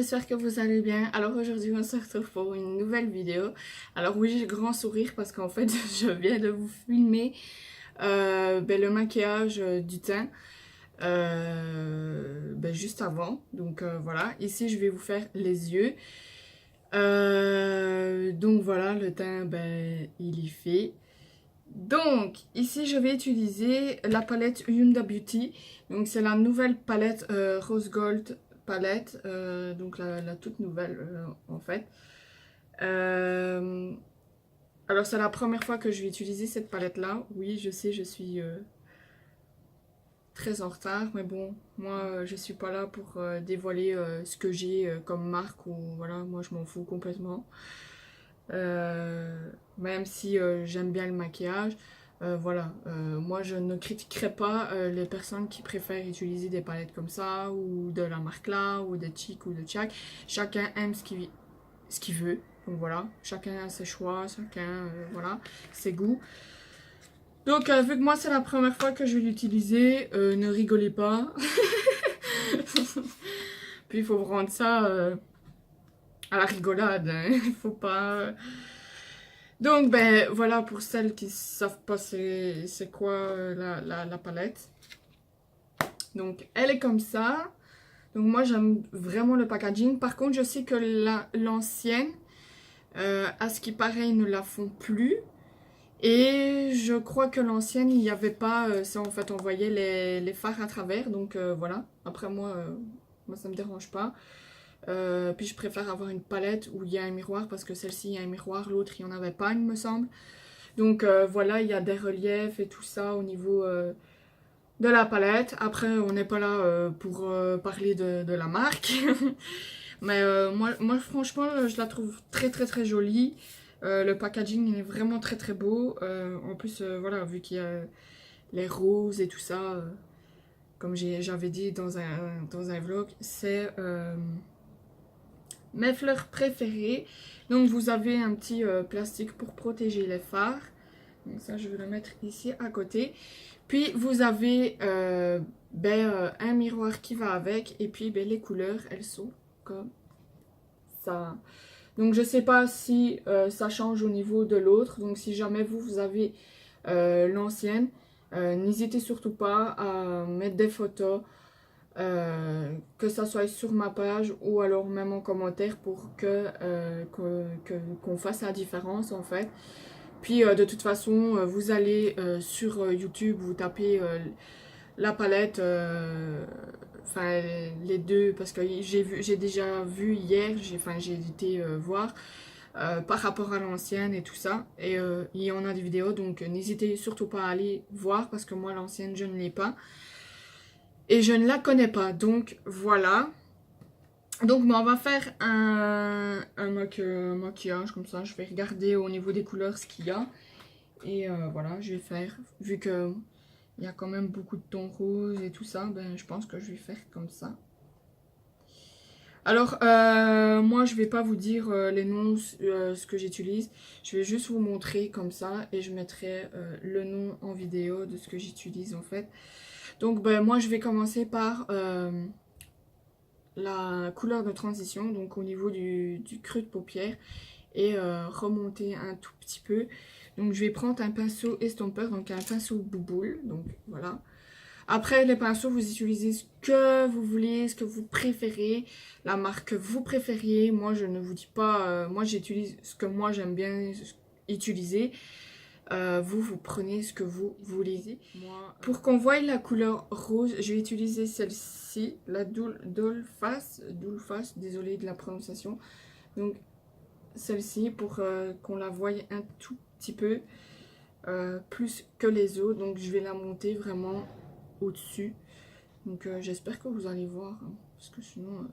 j'espère que vous allez bien. Alors aujourd'hui on se retrouve pour une nouvelle vidéo. Alors oui, j'ai le grand sourire parce qu'en fait je viens de vous filmer le maquillage du teint juste avant. Donc voilà, ici je vais vous faire les yeux. Donc voilà, le teint il est fait. Donc ici je vais utiliser la palette Hyundai Beauty. Donc c'est la nouvelle palette Rose Gold palette, donc la toute nouvelle en fait. Euh, alors c'est la première fois que je vais utiliser cette palette là. Oui, je sais, je suis très en retard, mais bon, moi je suis pas là pour dévoiler ce que j'ai comme marque ou voilà, moi je m'en fous complètement. Même si j'aime bien le maquillage, voilà, moi je ne critiquerai pas les personnes qui préfèrent utiliser des palettes comme ça, ou de la marque là, ou de Chic ou de Chac. Chacun aime ce qu'il veut, donc voilà, chacun a ses choix, chacun, voilà, ses goûts. Donc vu que moi c'est la première fois que je vais l'utiliser, ne rigolez pas. Puis il faut rendre ça à la rigolade, hein. Il faut pas... Donc, voilà, pour celles qui ne savent pas c'est quoi la palette. Donc, elle est comme ça. Donc, moi, j'aime vraiment le packaging. Par contre, je sais que l'ancienne, à ce qui paraît, ils ne la font plus. Et je crois que l'ancienne, il n'y avait pas ça. En fait, on voyait les fards à travers. Donc, voilà. Après, moi, ça me dérange pas. Puis je préfère avoir une palette où il y a un miroir parce que celle-ci il y a un miroir, l'autre il n'y en avait pas il me semble. Donc voilà, il y a des reliefs et tout ça au niveau de la palette. Après on n'est pas là pour parler de la marque. Mais moi franchement je la trouve très très très jolie. Le packaging il est vraiment très très beau. En plus voilà, vu qu'il y a les roses et tout ça, comme j'avais dit dans un vlog, c'est... mes fleurs préférées. Donc vous avez un petit plastique pour protéger les fards. Donc ça je vais le mettre ici à côté. Puis vous avez un miroir qui va avec. Et puis les couleurs elles sont comme ça. Donc je sais pas si ça change au niveau de l'autre. Donc si jamais vous avez l'ancienne, n'hésitez surtout pas à mettre des photos. Que ça soit sur ma page ou alors même en commentaire pour qu'on fasse la différence en fait. Puis de toute façon vous allez sur YouTube, vous tapez la palette, enfin les deux, parce que j'ai déjà vu hier, j'ai été voir par rapport à l'ancienne et tout ça, et il y en a des vidéos, donc n'hésitez surtout pas à aller voir parce que moi l'ancienne je ne l'ai pas. Et je ne la connais pas, donc voilà. Donc on va faire un maquillage comme ça. Je vais regarder au niveau des couleurs ce qu'il y a. Et voilà, je vais faire, vu que il y a quand même beaucoup de tons roses et tout ça, je pense que je vais faire comme ça. Alors, moi je vais pas vous dire les noms, ce que j'utilise. Je vais juste vous montrer comme ça et je mettrai le nom en vidéo de ce que j'utilise en fait. Donc moi je vais commencer par la couleur de transition, donc au niveau du creux de paupière, et remonter un tout petit peu. Donc je vais prendre un pinceau estompeur, donc un pinceau bouboule, donc voilà. Après les pinceaux, vous utilisez ce que vous voulez, ce que vous préférez, la marque que vous préfériez. Moi je ne vous dis pas, moi j'utilise ce que moi j'aime bien utiliser. Vous prenez ce que vous voulez. Moi, pour qu'on voie la couleur rose, je vais utiliser celle-ci, la Dollface, désolée de la prononciation. Donc celle-ci pour qu'on la voie un tout petit peu plus que les autres. Donc je vais la monter vraiment au-dessus. Donc j'espère que vous allez voir, hein, parce que sinon...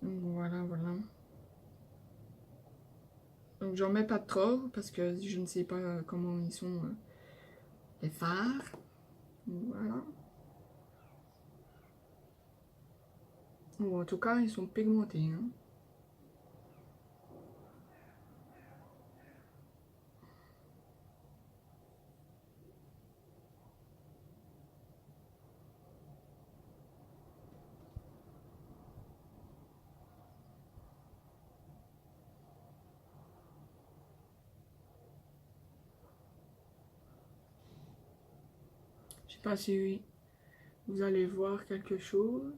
donc voilà. Donc j'en mets pas trop parce que je ne sais pas comment ils sont les fards. Voilà. Ou en tout cas ils sont pigmentés. Hein. Je sais pas si vous allez voir quelque chose.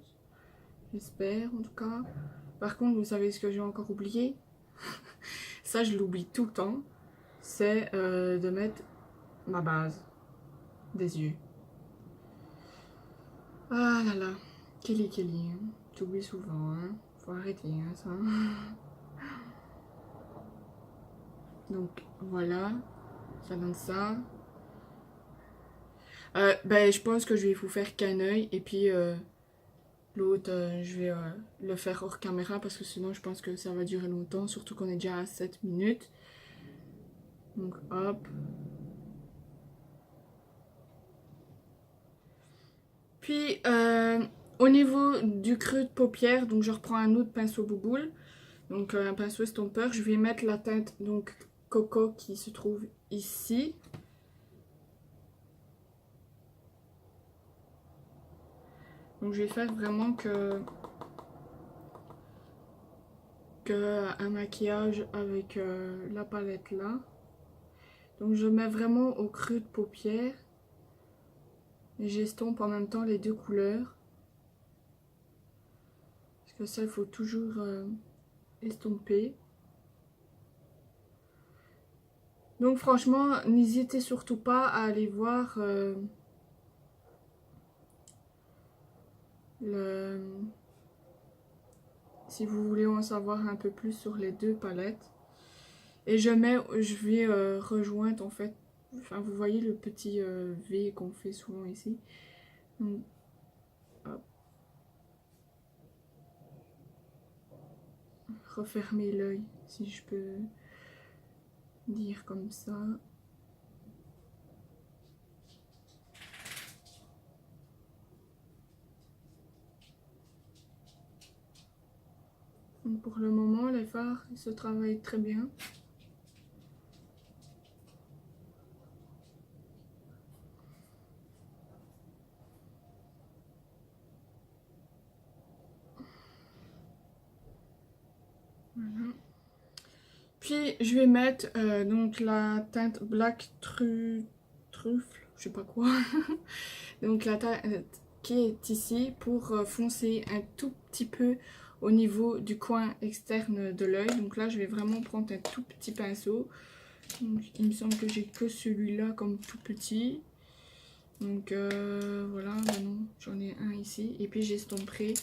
J'espère en tout cas. Par contre, vous savez ce que j'ai encore oublié? Ça, je l'oublie tout le temps. C'est de mettre ma base des yeux. Ah là là. Kelly. Hein. J'oublie souvent. Hein. Faut arrêter hein, ça. Donc voilà. Ça donne ça. Ben, je pense que je vais vous faire qu'un œil. Et puis l'autre, je vais le faire hors caméra. Parce que sinon, je pense que ça va durer longtemps. Surtout qu'on est déjà à 7 minutes. Donc hop. Puis au niveau du creux de paupière, donc je reprends un autre pinceau bouboule. Donc un pinceau estompeur. Je vais mettre la teinte donc coco qui se trouve ici. Donc je vais faire vraiment un maquillage avec la palette là. Donc je mets vraiment au creux de paupière. Et j'estompe en même temps les deux couleurs. Parce que ça, il faut toujours estomper. Donc franchement, n'hésitez surtout pas à aller voir si vous voulez en savoir un peu plus sur les deux palettes. Et je vais rejoindre en fait, enfin vous voyez le petit V qu'on fait souvent ici. Donc, hop. Refermer l'œil si je peux dire comme ça. Donc pour le moment, les fards ils se travaillent très bien. Voilà. Puis je vais mettre donc la teinte Black Truffle, je sais pas quoi. Donc la teinte qui est ici pour foncer un tout petit peu au niveau du coin externe de l'œil. Donc là je vais vraiment prendre un tout petit pinceau. Donc, il me semble que j'ai que celui-là comme tout petit. Donc voilà, non, j'en ai un ici. Et puis j'estomperai.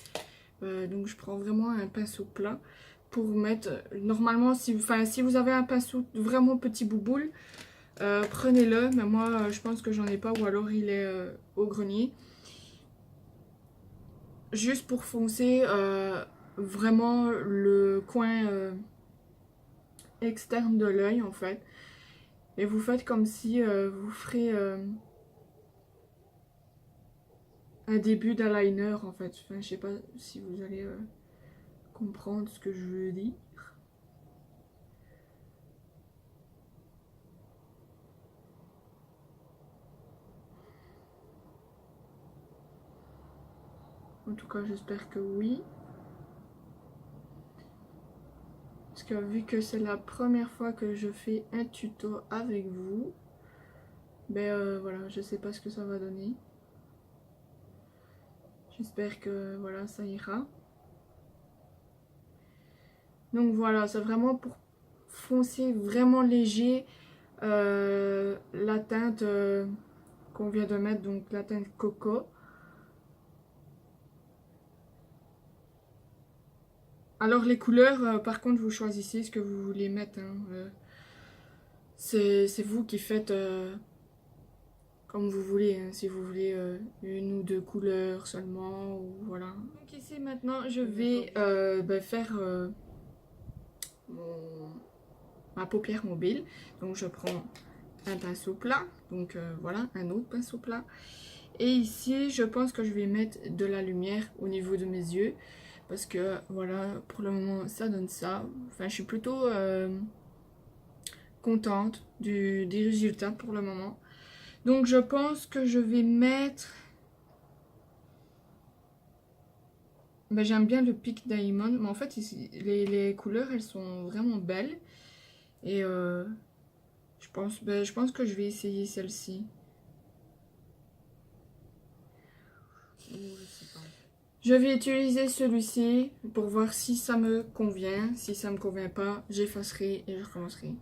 Donc je prends vraiment un pinceau plat pour mettre. Normalement, si vous avez un pinceau vraiment petit bouboule, prenez-le. Mais moi, je pense que j'en ai pas ou alors il est au grenier. Juste pour foncer vraiment le coin externe de l'œil en fait. Et vous faites comme si vous ferez un début d'eyeliner en fait. Enfin, je sais pas si vous allez comprendre ce que je veux dire. En tout cas, j'espère que oui. Parce que vu que c'est la première fois que je fais un tuto avec vous, ben voilà, je sais pas ce que ça va donner. J'espère que voilà, ça ira. Donc voilà, c'est vraiment pour foncer vraiment léger la teinte qu'on vient de mettre, donc la teinte coco. Alors les couleurs, par contre, vous choisissez ce que vous voulez mettre. Hein. C'est vous qui faites comme vous voulez. Hein. Si vous voulez une ou deux couleurs seulement, ou voilà. Donc ici maintenant, je vais faire ma paupière mobile. Donc je prends un pinceau plat. Donc voilà, un autre pinceau plat. Et ici, je pense que je vais mettre de la lumière au niveau de mes yeux. Parce que voilà, pour le moment, ça donne ça. Enfin, je suis plutôt contente des résultats pour le moment. Donc, je pense que je vais mettre... Ben, j'aime bien le Peak Diamond. Mais en fait, ici, les couleurs, elles sont vraiment belles. Et je pense que je vais essayer celle-ci. je sais pas. Je vais utiliser celui-ci pour voir si ça me convient. Si ça me convient pas, j'effacerai et je recommencerai.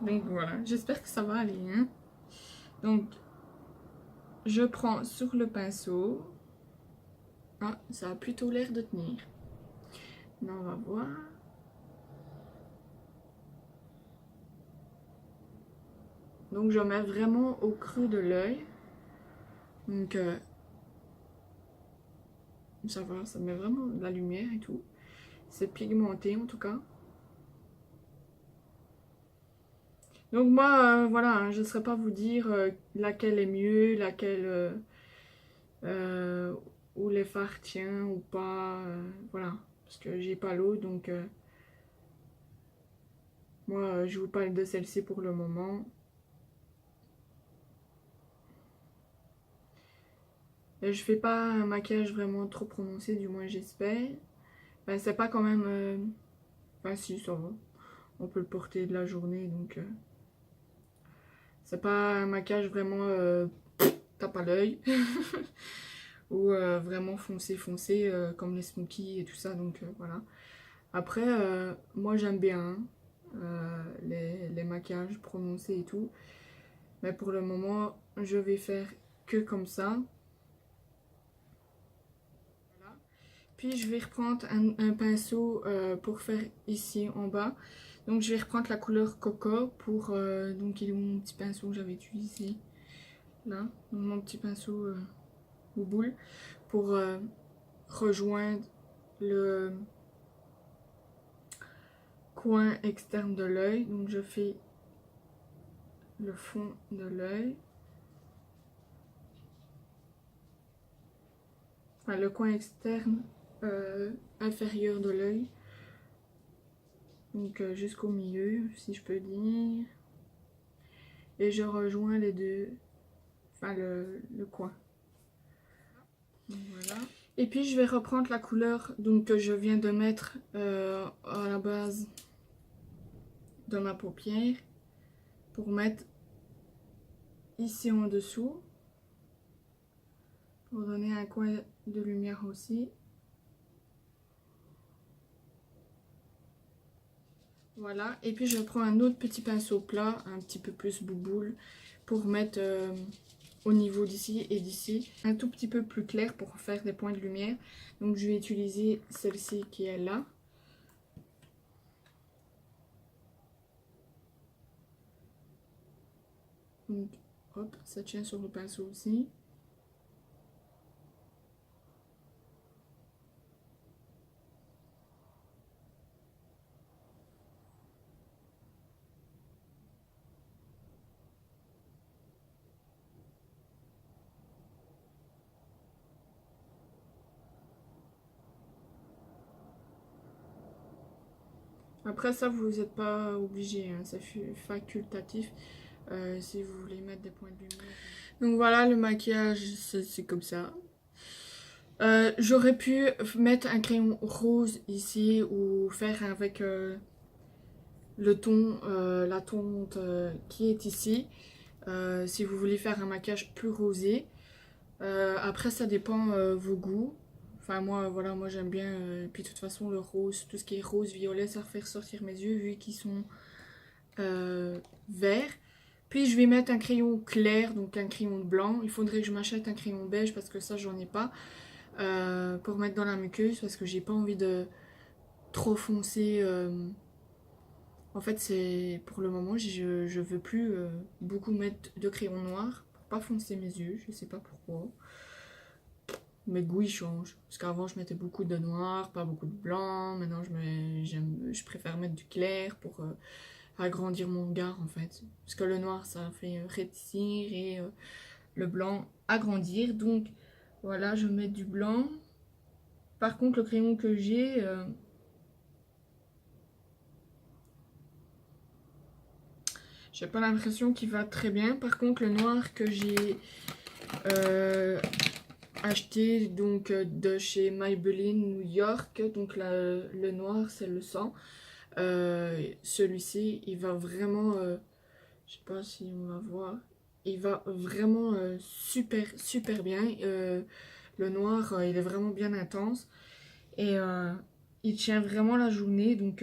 Donc voilà, j'espère que ça va aller. Hein. Donc, je prends sur le pinceau. Ah, ça a plutôt l'air de tenir. Mais on va voir. Donc, je mets vraiment au creux de l'œil. Donc, ça va, ça met vraiment de la lumière et tout. C'est pigmenté en tout cas. Donc moi, voilà, hein, je ne saurais pas vous dire laquelle est mieux, laquelle où les fards tient ou pas, voilà, parce que j'ai pas l'eau, donc moi je vous parle de celle-ci pour le moment. Et je fais pas un maquillage vraiment trop prononcé, du moins j'espère. Ben, c'est pas quand même, enfin si ça va, on peut le porter de la journée, donc c'est pas un maquillage vraiment tape à l'œil. Ou vraiment foncé foncé comme les smokies et tout ça, donc voilà. Après moi j'aime bien les maquillages prononcés et tout, mais pour le moment je vais faire que comme ça. Voilà. Puis je vais reprendre un pinceau pour faire ici en bas, donc je vais reprendre la couleur coco pour donc il est où mon petit pinceau que j'avais utilisé là, donc, mon petit pinceau boule pour rejoindre le coin externe de l'œil. Donc je fais le fond de l'œil, enfin le coin externe inférieur de l'œil, donc jusqu'au milieu si je peux dire, et je rejoins les deux, enfin le coin. Donc, voilà. Et puis je vais reprendre la couleur donc, que je viens de mettre à la base de ma paupière pour mettre ici en dessous, pour donner un coin de lumière aussi. Voilà, et puis je prends un autre petit pinceau plat, un petit peu plus bouboule, pour mettre au niveau d'ici et d'ici, un tout petit peu plus clair pour faire des points de lumière. Donc je vais utiliser celle-ci qui est là. Donc hop, ça tient sur le pinceau aussi. Après ça, vous n'êtes pas obligé, hein, c'est facultatif si vous voulez mettre des points de lumière. Donc voilà, le maquillage, c'est comme ça. J'aurais pu mettre un crayon rose ici ou faire avec le ton, la tonte qui est ici. Si vous voulez faire un maquillage plus rosé. Après ça dépend vos goûts. Enfin moi voilà, moi j'aime bien. Puis de toute façon le rose, tout ce qui est rose, violet, ça fait ressortir mes yeux vu qu'ils sont verts. Puis je vais mettre un crayon clair, donc un crayon blanc. Il faudrait que je m'achète un crayon beige parce que ça j'en ai pas. Pour mettre dans la muqueuse parce que j'ai pas envie de trop foncer. En fait c'est pour le moment je veux plus beaucoup mettre de crayon noir pour pas foncer mes yeux, je sais pas pourquoi. Mes goûts ils changent. Parce qu'avant je mettais beaucoup de noir, pas beaucoup de blanc. Maintenant je préfère mettre du clair pour agrandir mon regard en fait. Parce que le noir ça fait rétrécir et le blanc agrandir. Donc voilà, je mets du blanc. Par contre le crayon que j'ai... j'ai pas l'impression qu'il va très bien. Par contre le noir que j'ai acheté donc de chez Maybelline New York, donc le noir c'est le sang. Celui-ci il va vraiment, je sais pas si on va voir, il va vraiment super bien. Le noir, il est vraiment bien intense. Et il tient vraiment la journée. Donc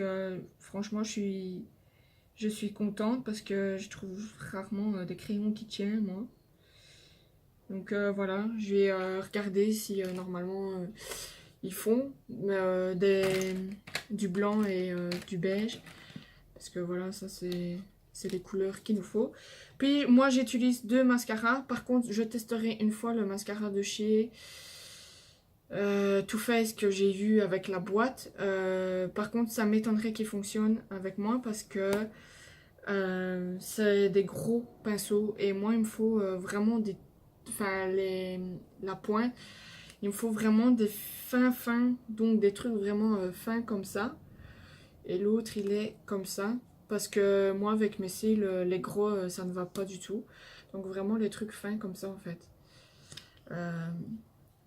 franchement, je suis contente parce que je trouve rarement des crayons qui tiennent, moi. Donc voilà, je vais regarder si normalement ils font du blanc et du beige. Parce que voilà, ça c'est les couleurs qu'il nous faut. Puis moi j'utilise deux mascaras. Par contre, je testerai une fois le mascara de chez Too Faced que j'ai vu avec la boîte. Par contre, ça m'étonnerait qu'il fonctionne avec moi parce que c'est des gros pinceaux et moi il me faut vraiment enfin, la pointe. Il me faut vraiment des fins, donc des trucs vraiment fins comme ça. Et l'autre, il est comme ça. Parce que moi, avec mes cils, les gros, ça ne va pas du tout. Donc vraiment les trucs fins comme ça, en fait. Euh,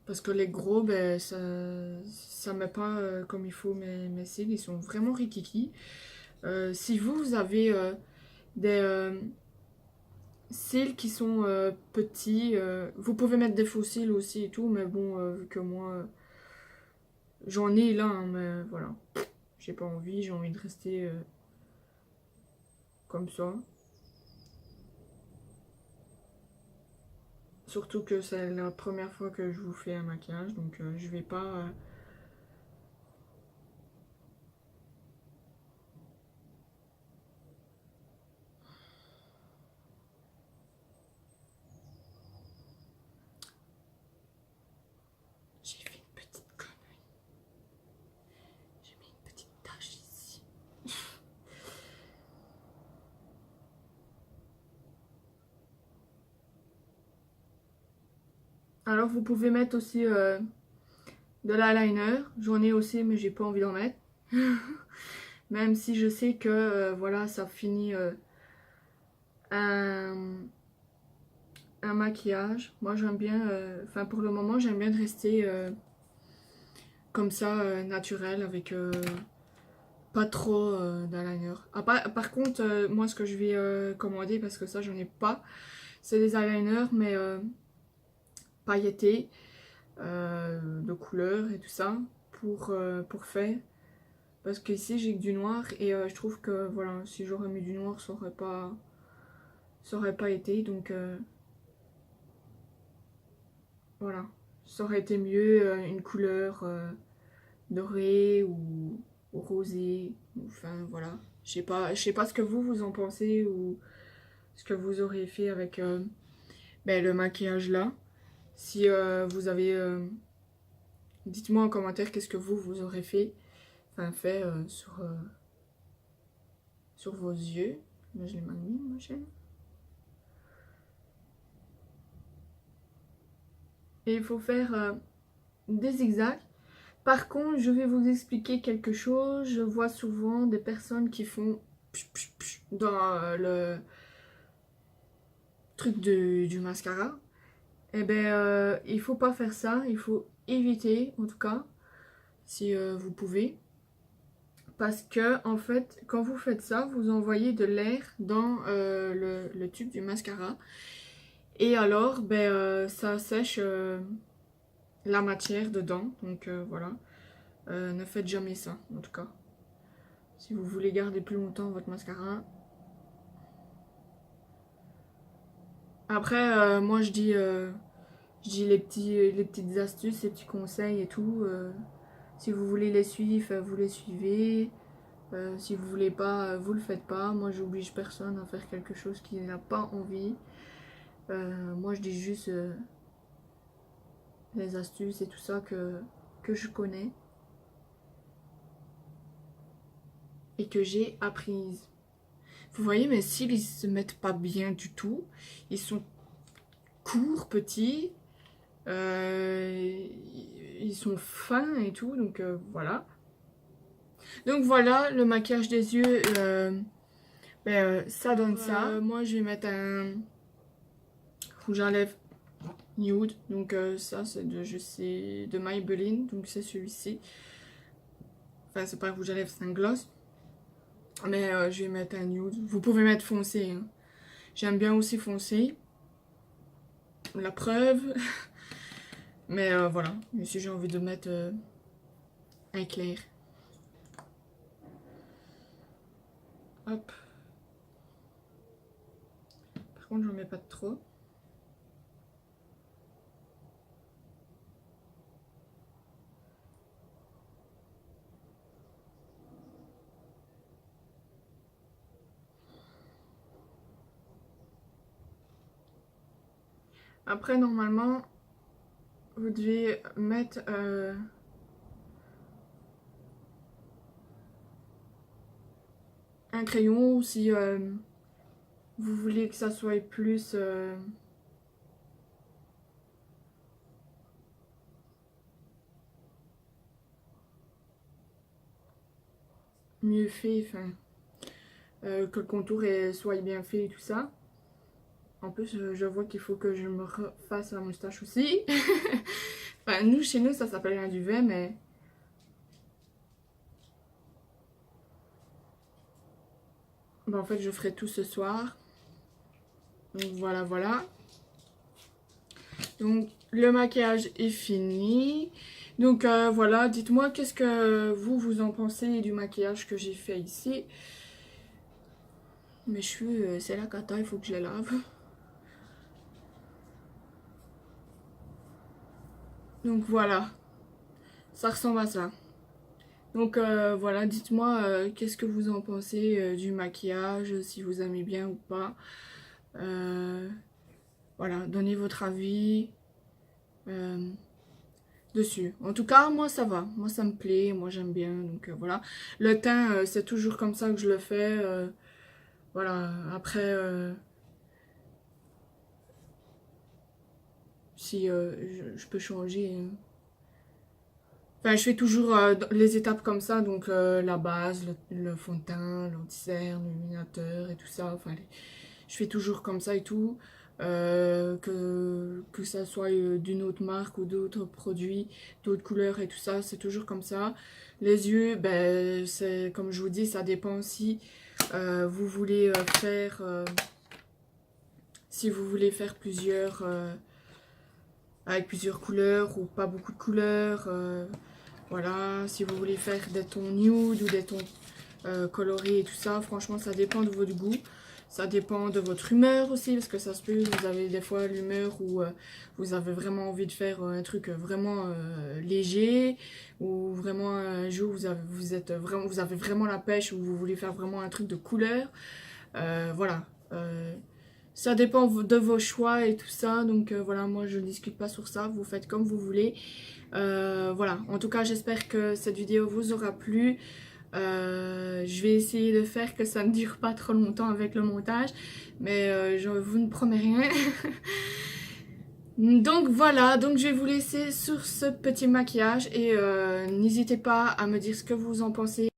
Parce que les gros, ben, ça met pas comme il faut mes cils. Ils sont vraiment rikiki. Si vous avez des cils qui sont petits, vous pouvez mettre des faux cils aussi et tout. Mais bon, vu que moi, j'en ai là, hein, mais voilà. J'ai pas envie, j'ai envie de rester comme ça. Surtout que c'est la première fois que je vous fais un maquillage, donc je vais pas... J'ai fait une petite connerie. J'ai mis une petite tache ici. Alors vous pouvez mettre aussi de l'eyeliner. J'en ai aussi mais j'ai pas envie d'en mettre. Même si je sais que voilà, ça finit un, un maquillage. Moi j'aime bien, enfin pour le moment j'aime bien de rester comme ça, naturel, avec pas trop d'eyeliner. Ah, par contre, moi ce que je vais commander, parce que ça j'en ai pas, c'est des eyeliners mais pailletés, de couleurs et tout ça, pour faire. Parce qu'ici j'ai que du noir et je trouve que voilà, si j'aurais mis du noir ça aurait pas été, donc voilà. Ça aurait été mieux une couleur dorée ou rosée, enfin voilà. Je sais pas ce que vous en pensez ou ce que vous auriez fait avec ben, le maquillage là. Si vous avez... dites-moi en commentaire qu'est-ce que vous aurez fait, enfin fait sur vos yeux. Là je l'ai mal mis ma chaîne. Et il faut faire des zigzags. Par contre, je vais vous expliquer quelque chose. Je vois souvent des personnes qui font dans le truc du mascara. Eh ben, il faut pas faire ça. Il faut éviter, en tout cas, si vous pouvez. Parce que, en fait, quand vous faites ça, vous envoyez de l'air dans le tube du mascara. Et alors, ben, ça sèche la matière dedans. Donc voilà. Ne faites jamais ça, en tout cas. Si vous voulez garder plus longtemps votre mascara. Après, moi je dis les petites astuces, les petits conseils et tout. Si vous voulez les suivre, vous les suivez. Si vous voulez pas, vous le faites pas. Moi, j'oblige personne à faire quelque chose qu'il n'a pas envie. Moi, je dis juste les astuces et tout ça que je connais et que j'ai apprises. Vous voyez, mes cils, ils se mettent pas bien du tout. Ils sont courts, petits. Ils sont fins et tout, donc voilà. Donc voilà, le maquillage des yeux, ça donne ça. Moi, je vais mettre un rouge à lèvres nude. Donc ça, c'est je sais, de Maybelline, donc c'est celui-ci. Enfin, c'est pas un rouge à lèvres, c'est un gloss. Mais je vais mettre un nude. Vous pouvez mettre foncé, hein. J'aime bien aussi foncé. la preuve. Mais voilà, ici j'ai envie de mettre un clair. Hop. Par contre, j'en mets pas de trop. Après, normalement, vous devez mettre un crayon, ou si vous voulez que ça soit plus mieux fait, enfin que le contour soit bien fait et tout ça. En plus, je vois qu'il faut que je me refasse la moustache aussi. Enfin, nous, chez nous, ça s'appelle un duvet, mais... Bon, en fait, je ferai tout ce soir. Donc, voilà, voilà. Donc, le maquillage est fini. Donc, voilà, dites-moi qu'est-ce que vous en pensez du maquillage que j'ai fait ici. Mes cheveux, c'est la cata, il faut que je les lave. Donc voilà, ça ressemble à ça. Donc voilà, dites-moi qu'est-ce que vous en pensez du maquillage, si vous aimez bien ou pas. Voilà, donnez votre avis dessus. En tout cas, moi ça va, moi ça me plaît, moi j'aime bien. Donc voilà, le teint, c'est toujours comme ça que je le fais. Voilà, après, si je peux changer... Enfin, je fais toujours les étapes comme ça, donc la base, le fond de teint, l'anti-cerne, l'illuminateur et tout ça. Enfin, je fais toujours comme ça et tout. Que ça soit d'une autre marque ou d'autres produits, d'autres couleurs et tout ça, c'est toujours comme ça. Les yeux, ben, c'est comme je vous dis, ça dépend aussi. Vous voulez faire, si vous voulez faire plusieurs, avec plusieurs couleurs ou pas beaucoup de couleurs. Voilà, si vous voulez faire des tons nude ou des tons colorés et tout ça, franchement, ça dépend de votre goût. Ça dépend de votre humeur aussi, parce que ça se peut, vous avez des fois l'humeur où vous avez vraiment envie de faire un truc vraiment léger, ou vraiment un jour vous avez vraiment la pêche, ou vous voulez faire vraiment un truc de couleur. Voilà. Ça dépend de vos choix et tout ça, donc voilà, moi je ne discute pas sur ça, vous faites comme vous voulez. Voilà, en tout cas j'espère que cette vidéo vous aura plu. Je vais essayer de faire que ça ne dure pas trop longtemps avec le montage, mais je vous ne promets rien. Donc voilà, donc je vais vous laisser sur ce petit maquillage et n'hésitez pas à me dire ce que vous en pensez.